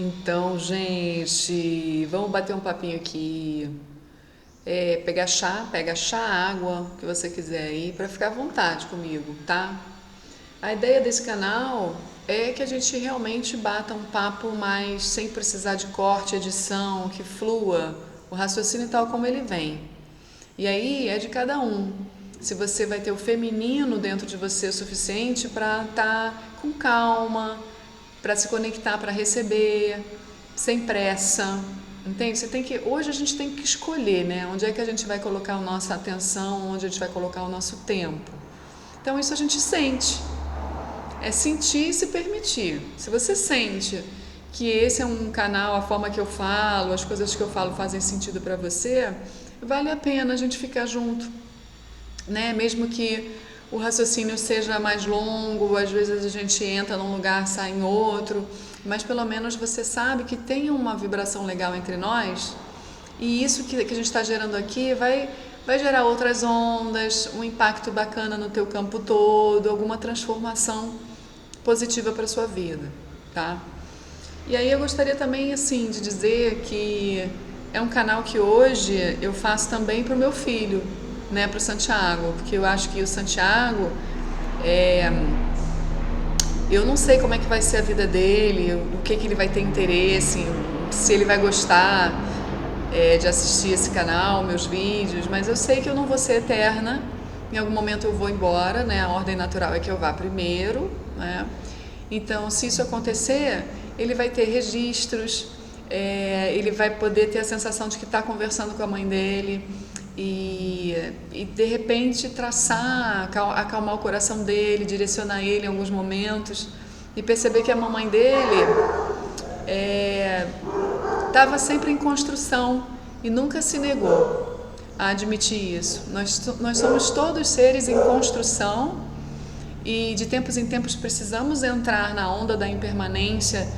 Então, gente, vamos bater um papinho aqui. Pega chá, água, o que você quiser aí, para ficar à vontade comigo, tá? A ideia desse canal é que a gente realmente bata um papo mais sem precisar de corte, edição, que flua o raciocínio tal como ele vem. E aí é de cada um. Se você vai ter o feminino dentro de você o suficiente para estar com calma, para se conectar, para receber, sem pressa. Entende? Hoje a gente tem que escolher, né? Onde é que a gente vai colocar a nossa atenção, onde a gente vai colocar o nosso tempo. Então isso a gente sente. É sentir e se permitir. Se você sente que esse é um canal, a forma que eu falo, as coisas que eu falo fazem sentido para você, vale a pena a gente ficar junto, né? Mesmo que o raciocínio seja mais longo, às vezes a gente entra num lugar, sai em outro, mas pelo menos você sabe que tem uma vibração legal entre nós e isso que a gente está gerando aqui vai gerar outras ondas, um impacto bacana no teu campo todo, alguma transformação positiva para sua vida, tá? E aí eu gostaria também assim de dizer que é um canal que hoje eu faço também para o meu filho, né, para o Santiago, porque eu acho que o Santiago é, eu não sei como é que vai ser a vida dele, o que ele vai ter interesse, se ele vai gostar de assistir esse canal, meus vídeos, mas eu sei que eu não vou ser eterna. Em algum momento eu vou embora, né? A ordem natural é que eu vá primeiro, né? Então, se isso acontecer, ele vai ter registros, ele vai poder ter a sensação de que está conversando com a mãe dele e de repente traçar, acalmar o coração dele, direcionar ele em alguns momentos e perceber que a mamãe dele estava sempre em construção e nunca se negou a admitir isso. Nós somos todos seres em construção e de tempos em tempos precisamos entrar na onda da impermanência,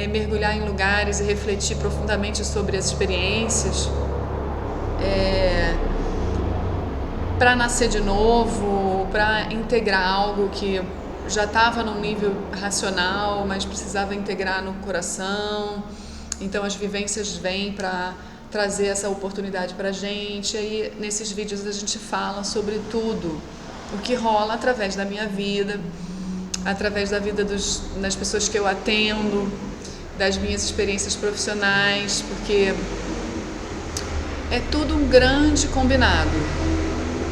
mergulhar em lugares e refletir profundamente sobre as experiências, para nascer de novo, para integrar algo que já estava num nível racional, mas precisava integrar no coração. Então as vivências vêm para trazer essa oportunidade para a gente. Aí nesses vídeos a gente fala sobre tudo, o que rola através da minha vida, através da vida das pessoas que eu atendo, das minhas experiências profissionais, porque é tudo um grande combinado,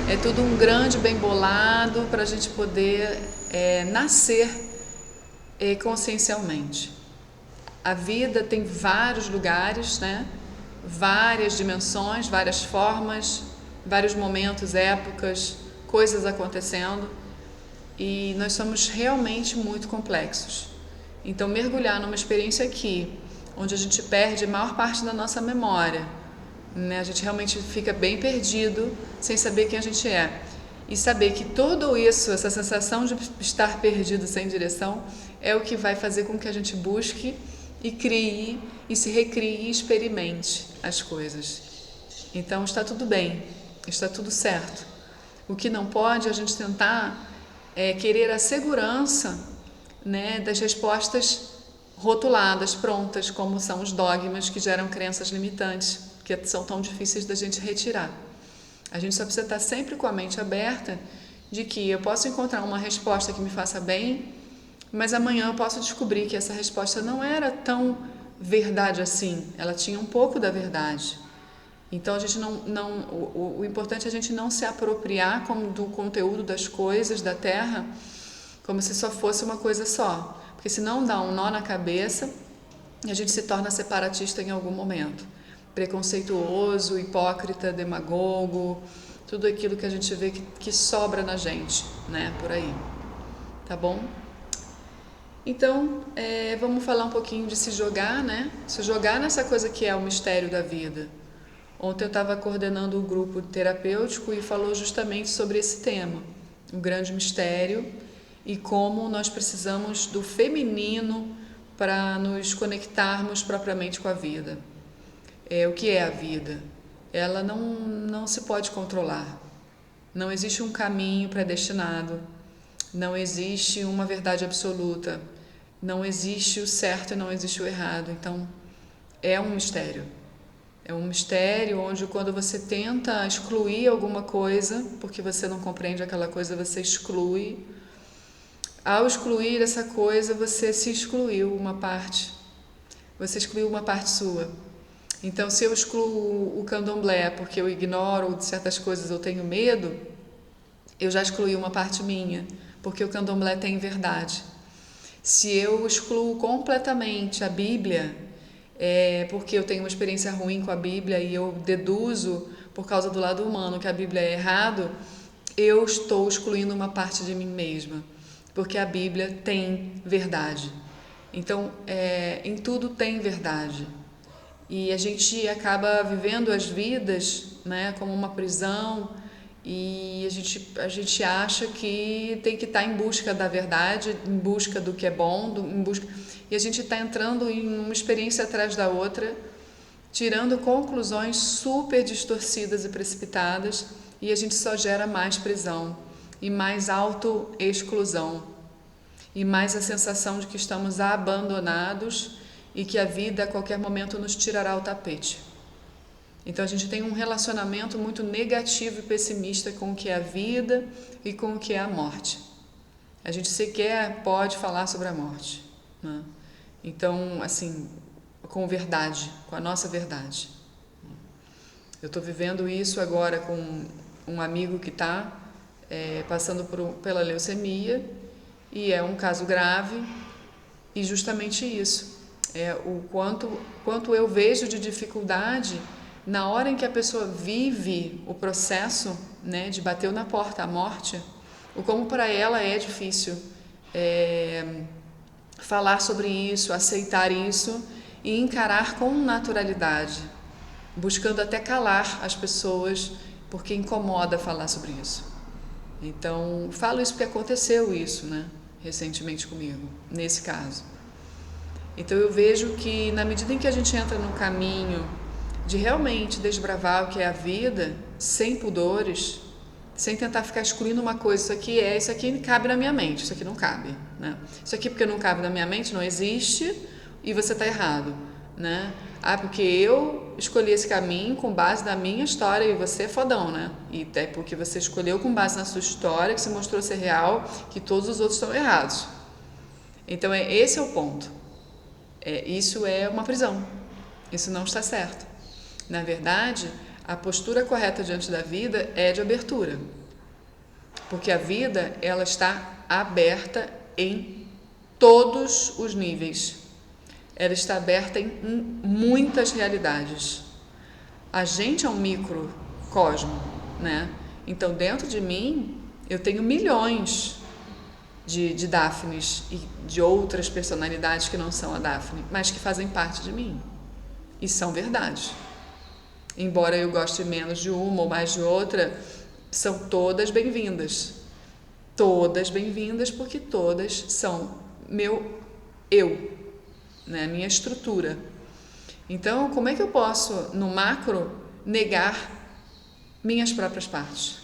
é tudo um grande bem bolado para a gente poder nascer consciencialmente. A vida tem vários lugares, né? Várias dimensões, várias formas, vários momentos, épocas, coisas acontecendo e nós somos realmente muito complexos. Então, mergulhar numa experiência aqui, onde a gente perde a maior parte da nossa memória, né? A gente realmente fica bem perdido, sem saber quem a gente é. E saber que tudo isso, essa sensação de estar perdido sem direção, é o que vai fazer com que a gente busque e crie, e se recrie e experimente as coisas. Então está tudo bem, está tudo certo. O que não pode é a gente tentar querer a segurança, né, das respostas rotuladas, prontas, como são os dogmas que geram crenças limitantes, que são tão difíceis da gente retirar. A gente só precisa estar sempre com a mente aberta de que eu posso encontrar uma resposta que me faça bem, mas amanhã eu posso descobrir que essa resposta não era tão verdade assim, ela tinha um pouco da verdade. Então a gente o importante é a gente não se apropriar do conteúdo das coisas da Terra como se só fosse uma coisa só, porque senão dá um nó na cabeça e a gente se torna separatista em algum momento, preconceituoso, hipócrita, demagogo, tudo aquilo que a gente vê que sobra na gente, né, por aí, tá bom? Então, vamos falar um pouquinho de se jogar, né? Se jogar nessa coisa que é o mistério da vida. Ontem eu estava coordenando um grupo terapêutico e falou justamente sobre esse tema, o grande mistério e como nós precisamos do feminino para nos conectarmos propriamente com a vida. O que é a vida? Ela não se pode controlar. Não existe um caminho predestinado. Não existe uma verdade absoluta. Não existe o certo e não existe o errado. Então, é um mistério. É um mistério onde quando você tenta excluir alguma coisa, porque você não compreende aquela coisa, você exclui. Ao excluir essa coisa, você se excluiu uma parte. Você excluiu uma parte sua. Então, se eu excluo o candomblé porque eu ignoro de certas coisas, eu tenho medo, eu já excluí uma parte minha, porque o candomblé tem verdade. Se eu excluo completamente a Bíblia, porque eu tenho uma experiência ruim com a Bíblia e eu deduzo, por causa do lado humano, que a Bíblia é errado, eu estou excluindo uma parte de mim mesma, porque a Bíblia tem verdade. Então, em tudo tem verdade. E a gente acaba vivendo as vidas, né, como uma prisão, e a gente acha que tem que estar em busca da verdade, em busca do que é bom, e a gente está entrando em uma experiência atrás da outra, tirando conclusões super distorcidas e precipitadas, e a gente só gera mais prisão e mais autoexclusão e mais a sensação de que estamos abandonados e que a vida a qualquer momento nos tirará o tapete. Então a gente tem um relacionamento muito negativo e pessimista com o que é a vida e com o que é a morte. A gente sequer pode falar sobre a morte, né? Então, assim, com verdade, com a nossa verdade. Eu estou vivendo isso agora com um amigo que está passando pela leucemia, e é um caso grave, e justamente isso. O quanto eu vejo de dificuldade na hora em que a pessoa vive o processo, né, de bater na porta, a morte, o como para ela é difícil falar sobre isso, aceitar isso e encarar com naturalidade, buscando até calar as pessoas, porque incomoda falar sobre isso. Então, falo isso porque aconteceu isso, né, recentemente comigo, nesse caso. Então eu vejo que na medida em que a gente entra no caminho de realmente desbravar o que é a vida, sem pudores, sem tentar ficar excluindo uma coisa, isso aqui cabe na minha mente, isso aqui não cabe, né? Isso aqui porque não cabe na minha mente não existe e você está errado, né? Porque eu escolhi esse caminho com base na minha história e você é fodão, né? E até porque você escolheu com base na sua história, que se mostrou ser real, que todos os outros estão errados. Então esse é o ponto. Isso é uma prisão. Isso não está certo. Na verdade, a postura correta diante da vida é de abertura. Porque a vida, ela está aberta em todos os níveis. Ela está aberta em muitas realidades. A gente é um microcosmo, né? Então, dentro de mim, eu tenho milhões de Daphnes e de outras personalidades que não são a Daphne, mas que fazem parte de mim. E são verdades. Embora eu goste menos de uma ou mais de outra, são todas bem-vindas. Todas bem-vindas porque todas são meu eu, né? Minha estrutura. Então, como é que eu posso, no macro, negar minhas próprias partes?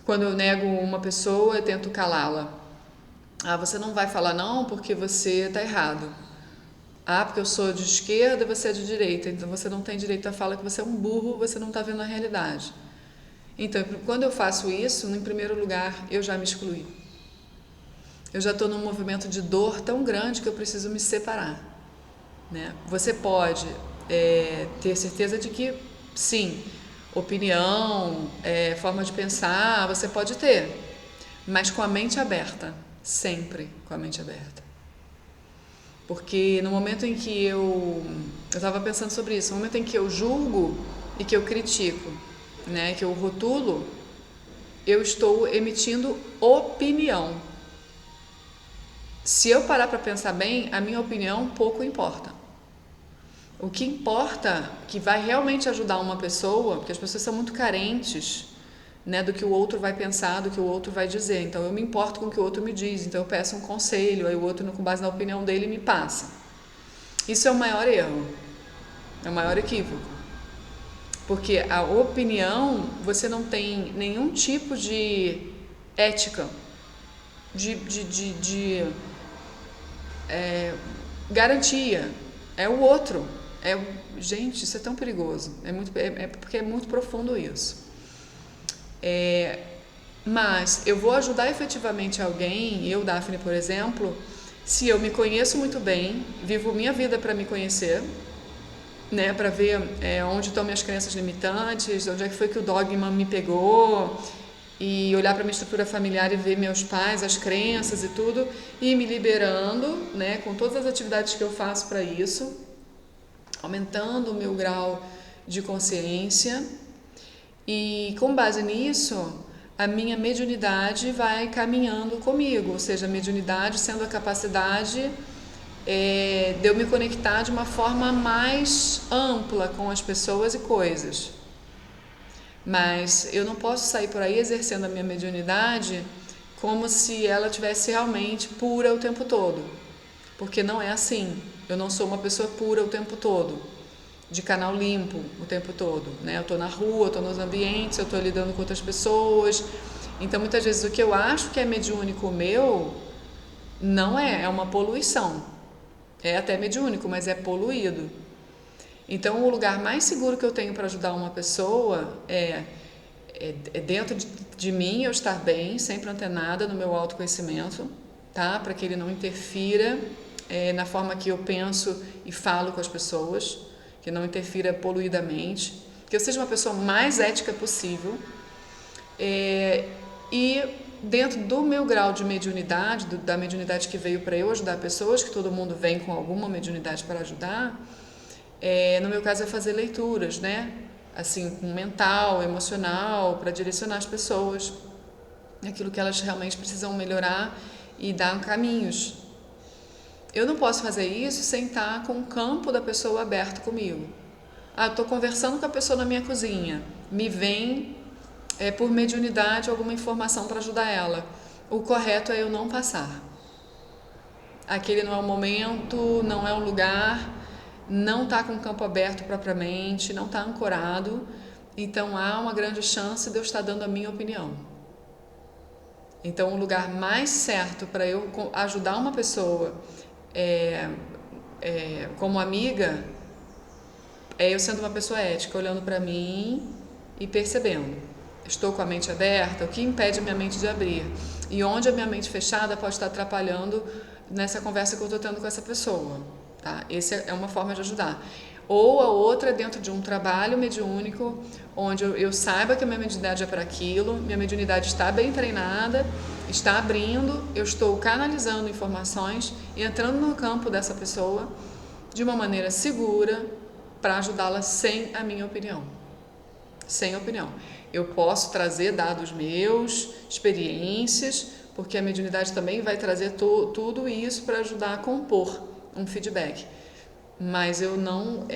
Quando eu nego uma pessoa, eu tento calá-la. Você não vai falar não porque você está errado. Porque eu sou de esquerda e você é de direita, então você não tem direito a falar que você é um burro, você não está vendo a realidade. Então, quando eu faço isso, em primeiro lugar, eu já me excluí. Eu já estou num movimento de dor tão grande que eu preciso me separar, né? Você pode ter certeza de que, sim, opinião, forma de pensar, você pode ter, mas com a mente aberta, sempre com a mente aberta. Porque no momento em que eu estava pensando sobre isso, no momento em que eu julgo e que eu critico, né, que eu rotulo, eu estou emitindo opinião. Se eu parar para pensar bem, a minha opinião pouco importa. O que importa, que vai realmente ajudar uma pessoa, porque as pessoas são muito carentes, né, do que o outro vai pensar, do que o outro vai dizer. Então eu me importo com o que o outro me diz, então eu peço um conselho, aí o outro, com base na opinião dele, me passa. Isso é o maior erro, é o maior equívoco. Porque a opinião, você não tem nenhum tipo de ética. de garantia. É o outro. Gente, isso é tão perigoso. Porque é muito profundo isso. Mas eu vou ajudar efetivamente alguém, eu, Daphne, por exemplo, se eu me conheço muito bem, vivo minha vida para me conhecer, né, para ver onde estão minhas crenças limitantes, onde é que foi que o dogma me pegou, e olhar para minha estrutura familiar e ver meus pais, as crenças e tudo, e me liberando, né, com todas as atividades que eu faço para isso, aumentando o meu grau de consciência, e com base nisso, a minha mediunidade vai caminhando comigo, ou seja, a mediunidade sendo a capacidade de eu me conectar de uma forma mais ampla com as pessoas e coisas. Mas eu não posso sair por aí exercendo a minha mediunidade como se ela tivesse realmente pura o tempo todo, porque não é assim. Eu não sou uma pessoa pura o tempo todo, de canal limpo o tempo todo, né? Eu estou na rua, eu estou nos ambientes, eu estou lidando com outras pessoas. Então, muitas vezes, o que eu acho que é mediúnico meu, não é uma poluição. É até mediúnico, mas é poluído. Então, o lugar mais seguro que eu tenho para ajudar uma pessoa é dentro de mim, eu estar bem, sempre antenada no meu autoconhecimento, tá? Para que ele não interfira na forma que eu penso e falo com as pessoas, que não interfira poluidamente, que eu seja uma pessoa mais ética possível, e dentro do meu grau de mediunidade, da mediunidade que veio para eu ajudar pessoas, que todo mundo vem com alguma mediunidade para ajudar, no meu caso é fazer leituras, né? Assim, com mental, emocional, para direcionar as pessoas naquilo que elas realmente precisam melhorar e dar caminhos. Eu não posso fazer isso sem estar com o campo da pessoa aberto comigo. Eu estou conversando com a pessoa na minha cozinha, me vem por mediunidade alguma informação para ajudar ela. O correto é eu não passar. Aquele não é o momento, não é o lugar, não está com o campo aberto propriamente, não está ancorado, então há uma grande chance de eu estar dando a minha opinião. Então o lugar mais certo para eu ajudar uma pessoa como amiga é eu sendo uma pessoa ética, olhando para mim e percebendo. Estou com a mente aberta, o que impede a minha mente de abrir? E onde a minha mente fechada pode estar atrapalhando nessa conversa que eu estou tendo com essa pessoa. Tá? Essa é uma forma de ajudar. Ou a outra é dentro de um trabalho mediúnico, onde eu saiba que a minha mediunidade é para aquilo, minha mediunidade está bem treinada, está abrindo, eu estou canalizando informações e entrando no campo dessa pessoa de uma maneira segura para ajudá-la sem a minha opinião. Sem opinião. Eu posso trazer dados meus, experiências, porque a mediunidade também vai trazer tudo isso para ajudar a compor um feedback. Mas eu não...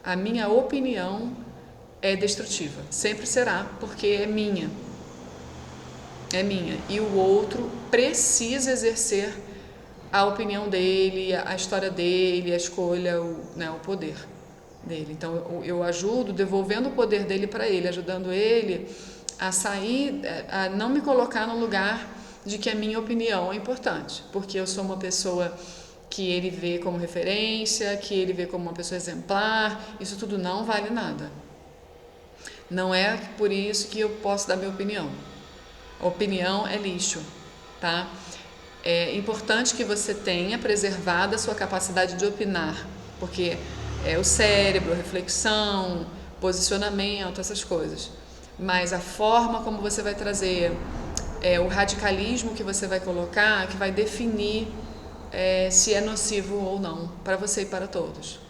a minha opinião é destrutiva. Sempre será, porque é minha. É minha. E o outro precisa exercer a opinião dele, a história dele, a escolha, o poder dele. Então eu ajudo devolvendo o poder dele para ele, ajudando ele a sair, a não me colocar no lugar de que a minha opinião é importante, porque eu sou uma pessoa que ele vê como referência, que ele vê como uma pessoa exemplar. Isso tudo não vale nada. Não é por isso que eu posso dar minha opinião. Opinião é lixo, tá? É importante que você tenha preservado a sua capacidade de opinar, porque é o cérebro, a reflexão, posicionamento, essas coisas. Mas a forma como você vai trazer, o radicalismo que você vai colocar, que vai definir se é nocivo ou não, para você e para todos.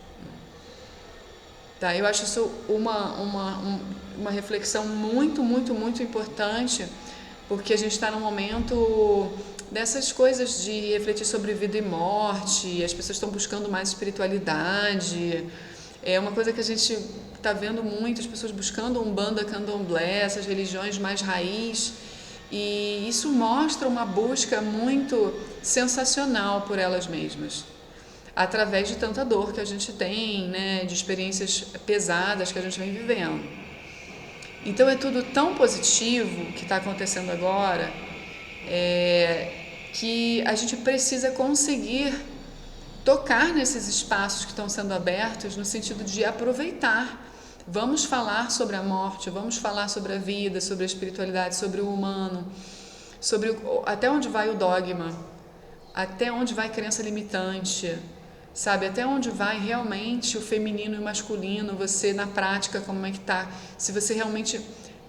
Tá? Eu acho isso uma reflexão muito, muito, muito importante, porque a gente está num momento dessas coisas de refletir sobre vida e morte, as pessoas estão buscando mais espiritualidade, é uma coisa que a gente está vendo muito, as pessoas buscando Umbanda, Candomblé, essas religiões mais raiz, e isso mostra uma busca muito sensacional por elas mesmas, através de tanta dor que a gente tem, né, de experiências pesadas que a gente vem vivendo. Então é tudo tão positivo que está acontecendo agora, que a gente precisa conseguir tocar nesses espaços que estão sendo abertos no sentido de aproveitar. Vamos falar sobre a morte, vamos falar sobre a vida, sobre a espiritualidade, sobre o humano, sobre até onde vai o dogma, até onde vai a crença limitante, sabe? Até onde vai realmente o feminino e o masculino, você na prática, como é que tá? Se você realmente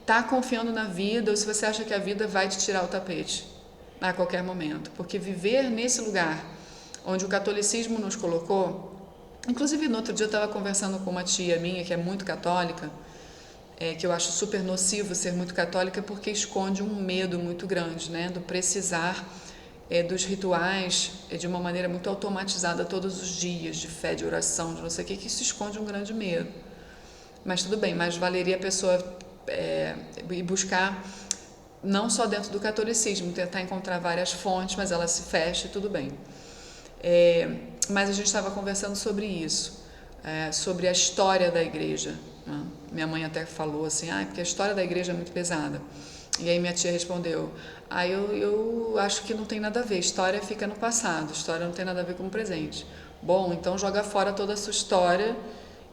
tá confiando na vida ou se você acha que a vida vai te tirar o tapete a qualquer momento. Porque viver nesse lugar onde o catolicismo nos colocou. Inclusive, no outro dia eu estava conversando com uma tia minha que é muito católica, que eu acho super nocivo ser muito católica porque esconde um medo muito grande, né, do precisar dos rituais de uma maneira muito automatizada todos os dias, de fé, de oração, de não sei o que isso esconde um grande medo. Mas tudo bem, mas valeria a pessoa ir buscar, não só dentro do catolicismo, tentar encontrar várias fontes, mas ela se fecha e tudo bem. Mas a gente estava conversando sobre isso, sobre a história da igreja, né? Minha mãe até falou assim, porque a história da igreja é muito pesada. E aí minha tia respondeu, eu acho que não tem nada a ver, história fica no passado, história não tem nada a ver com o presente. Bom, então joga fora toda a sua história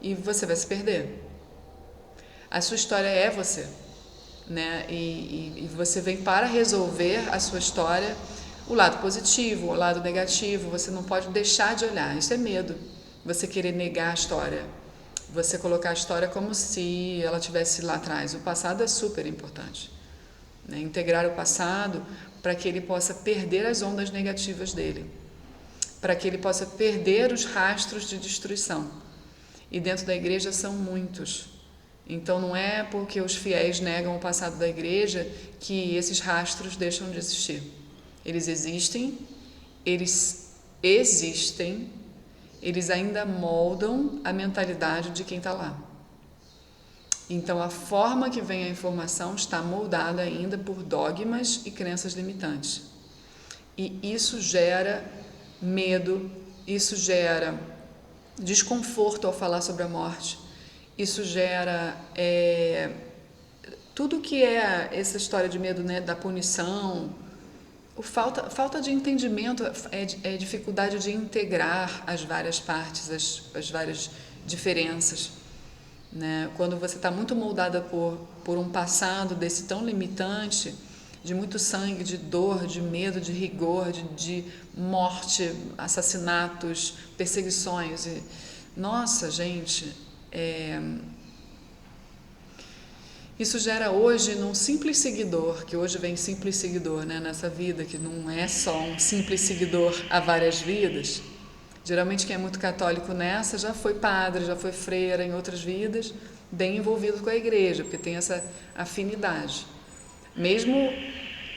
e você vai se perder. A sua história é você, né? E você vem para resolver a sua história, o lado positivo, o lado negativo, você não pode deixar de olhar, isso é medo, você querer negar a história, você colocar a história como se ela estivesse lá atrás. O passado é super importante, né? Integrar o passado para que ele possa perder as ondas negativas dele, para que ele possa perder os rastros de destruição. E dentro da igreja são muitos. Então não é porque os fiéis negam o passado da igreja que esses rastros deixam de existir. Eles existem, eles ainda moldam a mentalidade de quem está lá. Então a forma que vem a informação está moldada ainda por dogmas e crenças limitantes. E isso gera medo, isso gera desconforto ao falar sobre a morte, isso gera tudo que é essa história de medo, né, da punição, falta de entendimento, dificuldade de integrar as várias partes, as várias diferenças, né? Quando você está muito moldada por um passado desse tão limitante, de muito sangue, de dor, de medo, de rigor, de morte, assassinatos, perseguições. Nossa, gente, isso gera hoje num simples seguidor, que hoje vem simples seguidor, né, nessa vida, que não é só um simples seguidor há várias vidas. Geralmente quem é muito católico nessa já foi padre, já foi freira em outras vidas, bem envolvido com a igreja, porque tem essa afinidade. Mesmo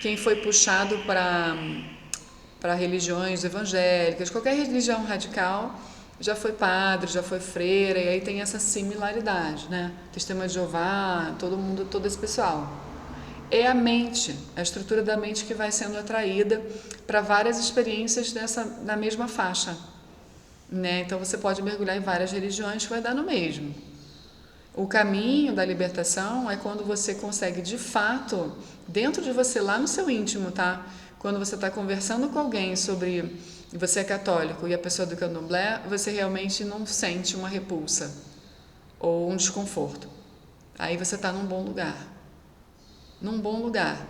quem foi puxado para religiões evangélicas, qualquer religião radical, já foi padre, já foi freira, e aí tem essa similaridade, né? Testemunha de Jeová, todo esse pessoal. É a mente, a estrutura da mente que vai sendo atraída para várias experiências na mesma faixa, né? Então você pode mergulhar em várias religiões que vai dar no mesmo. O caminho da libertação é quando você consegue, de fato, dentro de você, lá no seu íntimo, tá? Quando você está conversando com alguém sobre você é católico e a pessoa do candomblé, você realmente não sente uma repulsa ou um desconforto. Aí você está num bom lugar. Num bom lugar.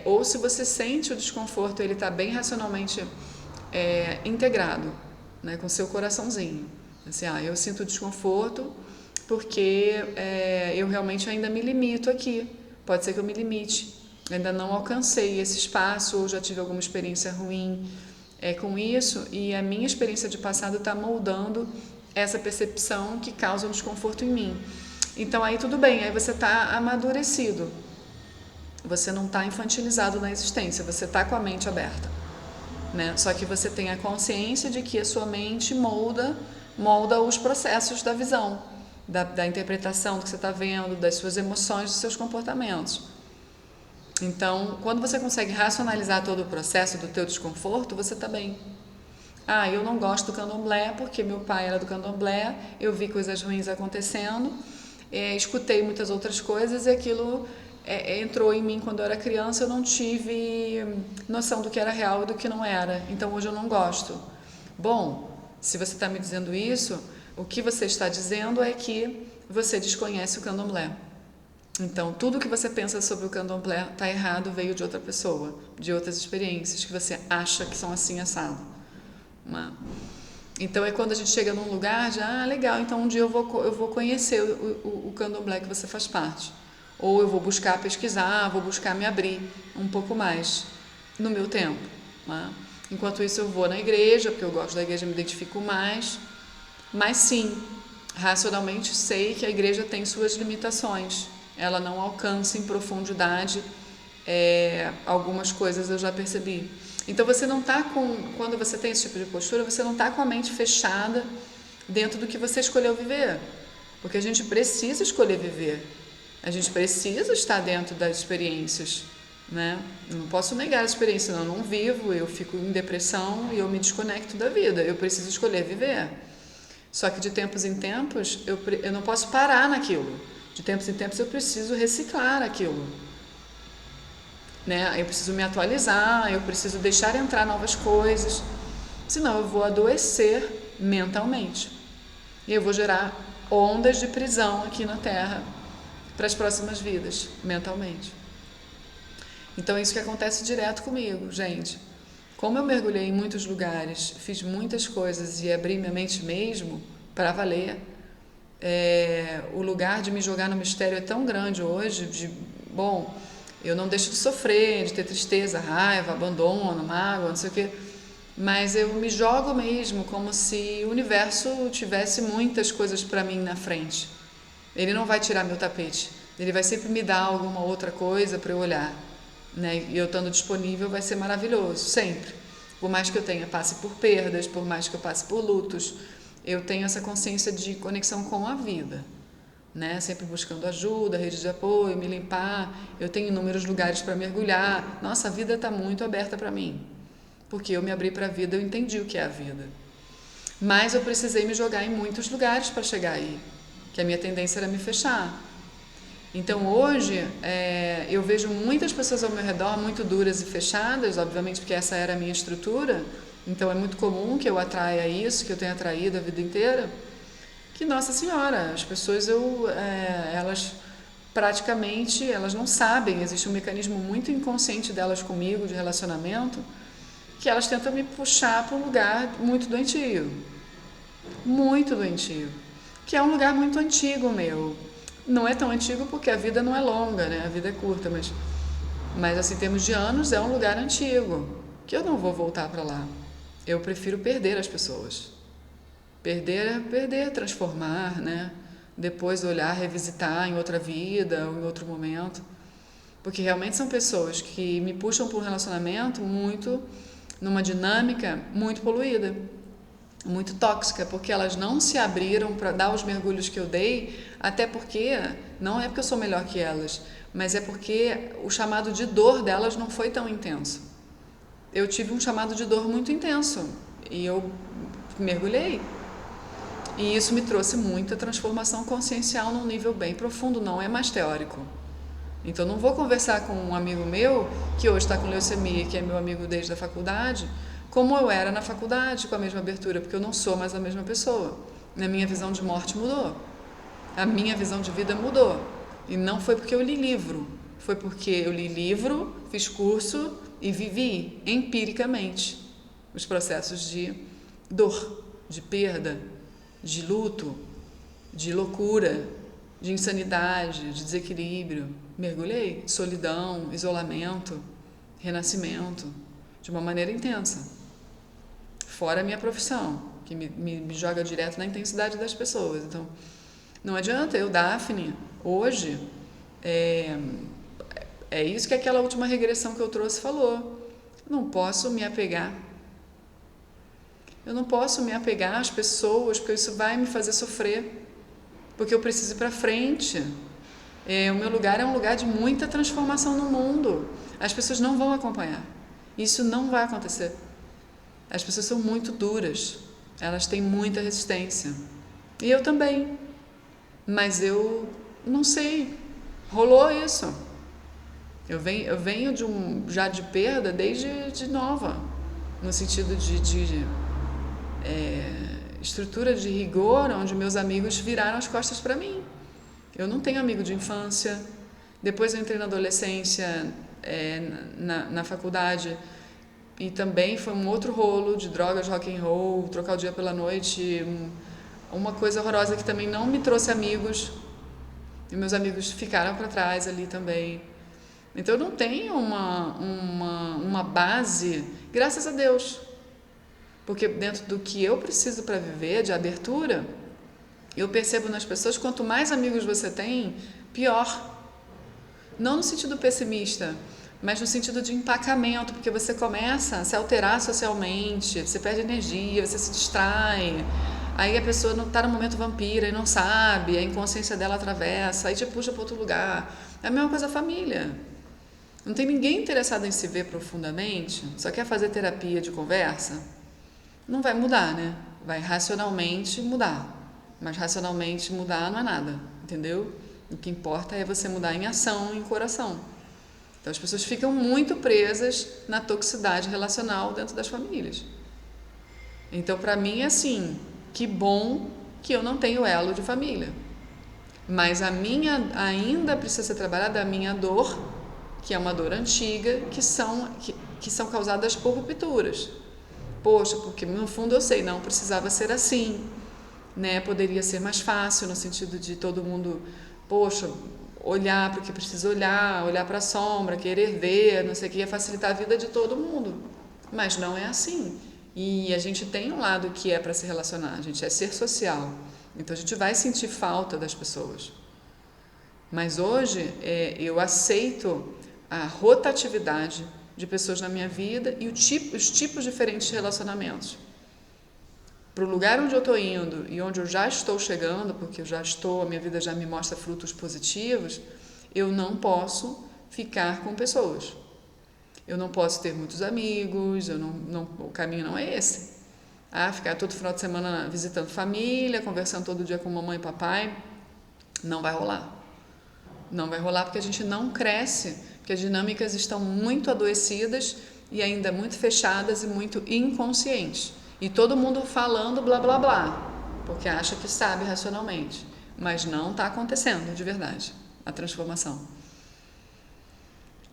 Ou se você sente o desconforto, ele está bem racionalmente integrado, né, com seu coraçãozinho. Assim, eu sinto desconforto porque eu realmente ainda me limito aqui. Pode ser que eu me limite. Ainda não alcancei esse espaço ou já tive alguma experiência ruim com isso, e a minha experiência de passado está moldando essa percepção que causa um desconforto em mim. Então aí tudo bem, aí você está amadurecido, você não está infantilizado na existência, você está com a mente aberta, né? Só que você tem a consciência de que a sua mente molda os processos da visão, da interpretação do que você está vendo, das suas emoções, dos seus comportamentos. Então, quando você consegue racionalizar todo o processo do teu desconforto, você está bem. Eu não gosto do candomblé porque meu pai era do candomblé, eu vi coisas ruins acontecendo, escutei muitas outras coisas e aquilo entrou em mim quando eu era criança, eu não tive noção do que era real e do que não era. Então hoje eu não gosto. Bom, se você está me dizendo isso, o que você está dizendo é que você desconhece o candomblé. Então, tudo que você pensa sobre o candomblé está errado, veio de outra pessoa, de outras experiências que você acha que são assim assado. Então, é quando a gente chega num lugar de, legal, então um dia eu vou conhecer o candomblé que você faz parte. Ou eu vou buscar pesquisar, vou buscar me abrir um pouco mais no meu tempo. Enquanto isso, eu vou na igreja, porque eu gosto da igreja, me identifico mais. Mas sim, racionalmente sei que a igreja tem suas limitações. Ela não alcança em profundidade algumas coisas, eu já percebi. Então você não está quando você tem esse tipo de postura, você não está com a mente fechada dentro do que você escolheu viver. Porque a gente precisa escolher viver. A gente precisa estar dentro das experiências. Né? Eu não posso negar a experiência, senão eu não vivo, eu fico em depressão e eu me desconecto da vida. Eu preciso escolher viver. Só que de tempos em tempos eu não posso parar naquilo. De tempos em tempos eu preciso reciclar aquilo. Né? Eu preciso me atualizar, eu preciso deixar entrar novas coisas. Senão eu vou adoecer mentalmente. E eu vou gerar ondas de prisão aqui na Terra para as próximas vidas, mentalmente. Então é isso que acontece direto comigo, gente. Como eu mergulhei em muitos lugares, fiz muitas coisas e abri minha mente mesmo para valer, o lugar de me jogar no mistério é tão grande hoje, eu não deixo de sofrer, de ter tristeza, raiva, abandono, mágoa, não sei o quê, mas eu me jogo mesmo como se o universo tivesse muitas coisas para mim na frente. Ele não vai tirar meu tapete, ele vai sempre me dar alguma outra coisa para eu olhar. Né? E eu estando disponível vai ser maravilhoso, sempre. Por mais que eu passe por perdas, por mais que eu passe por lutos, eu tenho essa consciência de conexão com a vida, né? Sempre buscando ajuda, rede de apoio, me limpar. Eu tenho inúmeros lugares para mergulhar. Nossa, a vida está muito aberta para mim, porque eu me abri para a vida, eu entendi o que é a vida. Mas eu precisei me jogar em muitos lugares para chegar aí, que a minha tendência era me fechar. Então hoje eu vejo muitas pessoas ao meu redor muito duras e fechadas, obviamente porque essa era a minha estrutura, então é muito comum que eu atraia isso, que eu tenha atraído a vida inteira, que Nossa Senhora, as pessoas elas praticamente elas não sabem, existe um mecanismo muito inconsciente delas comigo de relacionamento, que elas tentam me puxar para um lugar muito doentio, que é um lugar muito antigo meu. Não é tão antigo porque a vida não é longa, né? A vida é curta, mas assim, em termos de anos, é um lugar antigo, que eu não vou voltar para lá. Eu prefiro perder as pessoas. Perder, transformar, né? Depois olhar, revisitar em outra vida ou em outro momento. Porque realmente são pessoas que me puxam para um relacionamento numa dinâmica muito poluída, muito tóxica, porque elas não se abriram para dar os mergulhos que eu dei, até porque não é porque eu sou melhor que elas, mas é porque o chamado de dor delas não foi tão intenso. Eu tive um chamado de dor muito intenso e eu mergulhei. E isso me trouxe muita transformação consciencial num nível bem profundo, não é mais teórico. Então não vou conversar com um amigo meu que hoje está com leucemia, que é meu amigo desde a faculdade, como eu era na faculdade, com a mesma abertura, porque eu não sou mais a mesma pessoa. A minha visão de morte mudou. A minha visão de vida mudou. E não foi porque eu li livro, foi porque eu li livro, fiz curso e vivi empiricamente os processos de dor, de perda, de luto, de loucura, de insanidade, de desequilíbrio. Mergulhei, solidão, isolamento, renascimento, de uma maneira intensa. Fora a minha profissão, que me joga direto na intensidade das pessoas. Então, não adianta, eu, Daphne, hoje, é isso que aquela última regressão que eu trouxe falou. Não posso me apegar. Eu não posso me apegar às pessoas, porque isso vai me fazer sofrer. Porque eu preciso ir para frente. O meu lugar é um lugar de muita transformação no mundo. As pessoas não vão acompanhar. Isso não vai acontecer. As pessoas são muito duras. Elas têm muita resistência. E eu também. Mas eu não sei. Rolou isso. Eu venho já de perda desde de nova, no sentido de estrutura de rigor, onde meus amigos viraram as costas para mim. Eu não tenho amigo de infância. Depois eu entrei na adolescência, na faculdade, e também foi um outro rolo de drogas, rock and roll, trocar o dia pela noite, uma coisa horrorosa que também não me trouxe amigos, e meus amigos ficaram para trás ali também. Então eu não tenho uma base, graças a Deus, porque dentro do que eu preciso para viver, de abertura, eu percebo nas pessoas, quanto mais amigos você tem, pior. Não no sentido pessimista, mas no sentido de empacamento, porque você começa a se alterar socialmente, você perde energia, você se distrai, aí a pessoa não está no momento vampira e não sabe, a inconsciência dela atravessa, aí te puxa para outro lugar. É a mesma coisa a família. Não tem ninguém interessado em se ver profundamente, só quer fazer terapia de conversa, não vai mudar, né? Vai racionalmente mudar, mas racionalmente mudar não é nada, entendeu? O que importa é você mudar em ação, em coração. Então as pessoas ficam muito presas na toxicidade relacional dentro das famílias. Então para mim é assim, que bom que eu não tenho elo de família. Mas a minha ainda precisa ser trabalhada a minha dor, que é uma dor antiga, que são causadas por rupturas. Poxa, porque no fundo eu sei, não precisava ser assim, né? Poderia ser mais fácil no sentido de todo mundo, poxa, olhar para o que precisa olhar para a sombra, querer ver, não sei o que, ia facilitar a vida de todo mundo. Mas não é assim. E a gente tem um lado que é para se relacionar, a gente é ser social. Então a gente vai sentir falta das pessoas. Mas hoje eu aceito a rotatividade de pessoas na minha vida e os tipos diferentes de relacionamentos. Para o lugar onde eu estou indo e onde eu já estou chegando, porque a minha vida já me mostra frutos positivos, eu não posso ficar com pessoas. Eu não posso ter muitos amigos, o caminho não é esse. Ficar todo final de semana visitando família, conversando todo dia com mamãe e papai, não vai rolar. Não vai rolar porque a gente não cresce, porque as dinâmicas estão muito adoecidas e ainda muito fechadas e muito inconscientes. E todo mundo falando blá blá blá, porque acha que sabe racionalmente, mas não está acontecendo de verdade a transformação.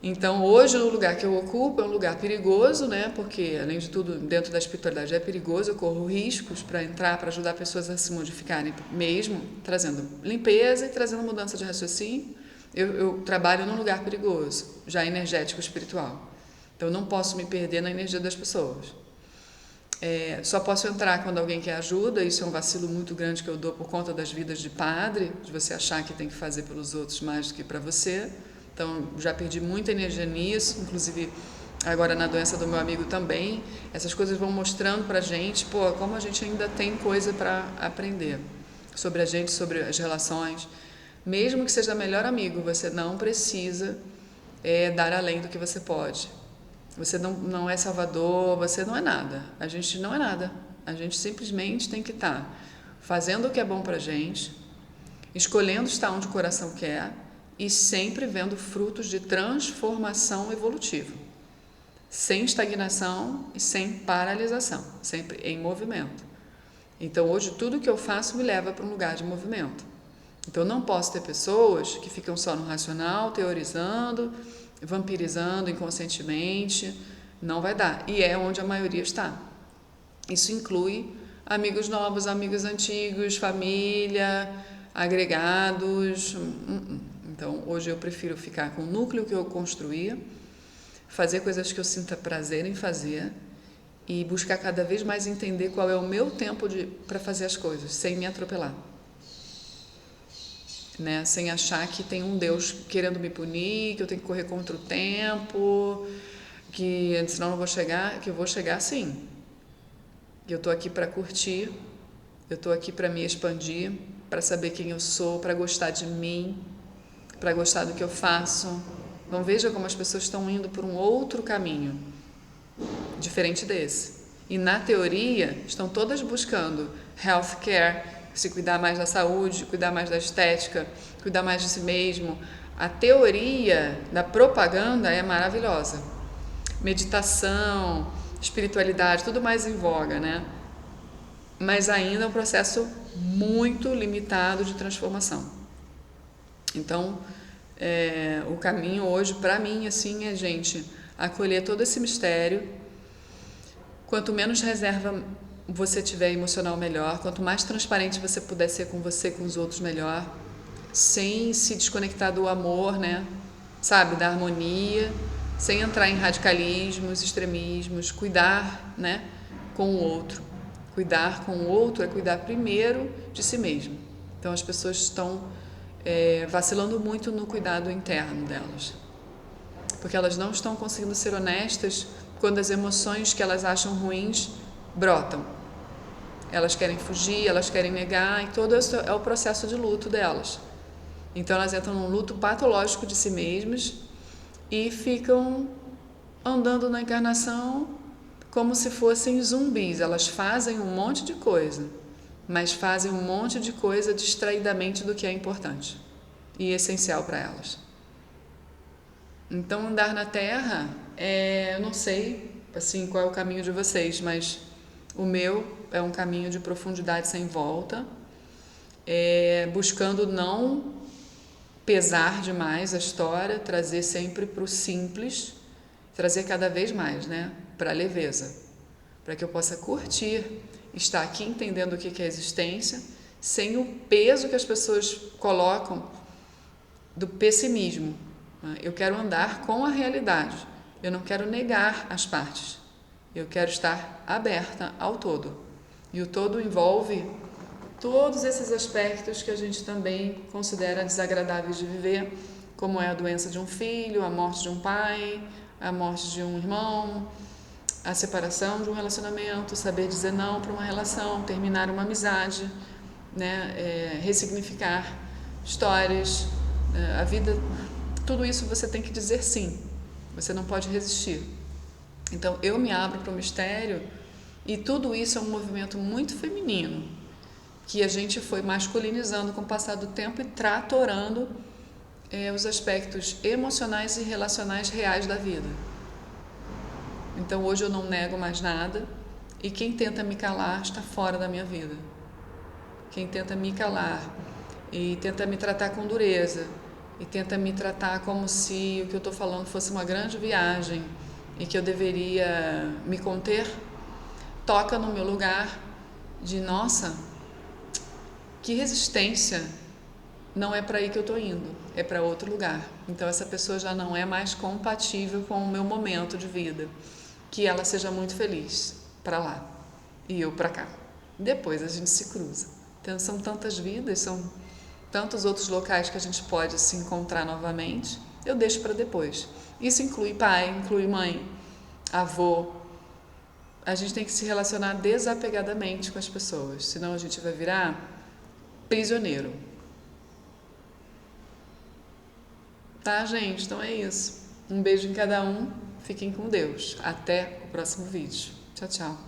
Então hoje o lugar que eu ocupo é um lugar perigoso, né? Porque além de tudo dentro da espiritualidade é perigoso, eu corro riscos para entrar, para ajudar pessoas a se modificarem mesmo, trazendo limpeza e trazendo mudança de raciocínio. Eu trabalho num lugar perigoso, já energético, espiritual. Então não posso me perder na energia das pessoas. Só posso entrar quando alguém quer ajuda. Isso é um vacilo muito grande que eu dou por conta das vidas de padre, de você achar que tem que fazer pelos outros mais do que para você. Então já perdi muita energia nisso, inclusive agora na doença do meu amigo também. Essas coisas vão mostrando pra gente, como a gente ainda tem coisa para aprender sobre a gente, sobre as relações. Mesmo que seja melhor amigo, você não precisa dar além do que você pode. Você não é salvador, você não é nada. A gente não é nada. A gente simplesmente tem que estar fazendo o que é bom pra gente, escolhendo estar onde o coração quer e sempre vendo frutos de transformação evolutiva. Sem estagnação e sem paralisação, sempre em movimento. Então hoje tudo que eu faço me leva para um lugar de movimento. Então eu não posso ter pessoas que ficam só no racional, teorizando, vampirizando inconscientemente, não vai dar. E é onde a maioria está. Isso inclui amigos novos, amigos antigos, família, agregados. Então hoje eu prefiro ficar com o núcleo que eu construía, fazer coisas que eu sinta prazer em fazer e buscar cada vez mais entender qual é o meu tempo para fazer as coisas, sem me atropelar. Né? Sem achar que tem um Deus querendo me punir, que eu tenho que correr contra o tempo, que senão não vou chegar, que eu vou chegar sim. Eu estou aqui para curtir, eu estou aqui para me expandir, para saber quem eu sou, para gostar de mim, para gostar do que eu faço. Então veja como as pessoas estão indo por um outro caminho, diferente desse. E na teoria estão todas buscando healthcare, se cuidar mais da saúde, cuidar mais da estética, cuidar mais de si mesmo, A teoria da propaganda é maravilhosa. Meditação, espiritualidade, tudo mais em voga, né? Mas ainda é um processo muito limitado de transformação. Então, o caminho hoje, para mim, assim, é, gente, acolher todo esse mistério. Quanto menos reserva você tiver emocional, melhor. Quanto mais transparente você puder ser com você, com os outros, melhor. Sem se desconectar do amor, né? Sabe, da harmonia, sem entrar em radicalismos, extremismos, cuidar, né, com o outro. Cuidar com o outro é cuidar primeiro de si mesmo. Então as pessoas estão vacilando muito no cuidado interno delas, porque elas não estão conseguindo ser honestas quando as emoções que elas acham ruins brotam. Elas querem fugir, elas querem negar, e todo esse é o processo de luto delas. Então elas entram num luto patológico de si mesmas e ficam andando na encarnação como se fossem zumbis. Elas fazem um monte de coisa, mas fazem um monte de coisa distraidamente do que é importante e essencial para elas. Então andar na Terra, eu não sei assim qual é o caminho de vocês, mas o meu é um caminho de profundidade sem volta, buscando não pesar demais a história, trazer sempre para o simples, trazer cada vez mais, né, para a leveza, para que eu possa curtir, estar aqui entendendo o que é existência, sem o peso que as pessoas colocam do pessimismo. Eu quero andar com a realidade, eu não quero negar as partes, eu quero estar aberta ao todo. E o todo envolve todos esses aspectos que a gente também considera desagradáveis de viver, como é a doença de um filho, a morte de um pai, a morte de um irmão, a separação de um relacionamento, saber dizer não para uma relação, terminar uma amizade, né? Ressignificar histórias, a vida, tudo isso você tem que dizer sim, você não pode resistir. Então eu me abro para o mistério, e tudo isso é um movimento muito feminino, que a gente foi masculinizando com o passar do tempo e tratorando os aspectos emocionais e relacionais reais da vida. Então hoje eu não nego mais nada, e quem tenta me calar está fora da minha vida. Quem tenta me calar e tenta me tratar com dureza e tenta me tratar como se o que eu estou falando fosse uma grande viagem e que eu deveria me conter, toca no meu lugar de nossa, que resistência, não é para aí que eu estou indo, é para outro lugar. Então essa pessoa já não é mais compatível com o meu momento de vida. Que ela seja muito feliz para lá e eu para cá. Depois a gente se cruza. Então são tantas vidas, são tantos outros locais que a gente pode se encontrar novamente. Eu deixo para depois. Isso inclui pai, inclui mãe, avô. A gente tem que se relacionar desapegadamente com as pessoas, senão a gente vai virar prisioneiro. Tá, gente? Então é isso. Um beijo em cada um. Fiquem com Deus. Até o próximo vídeo. Tchau, tchau.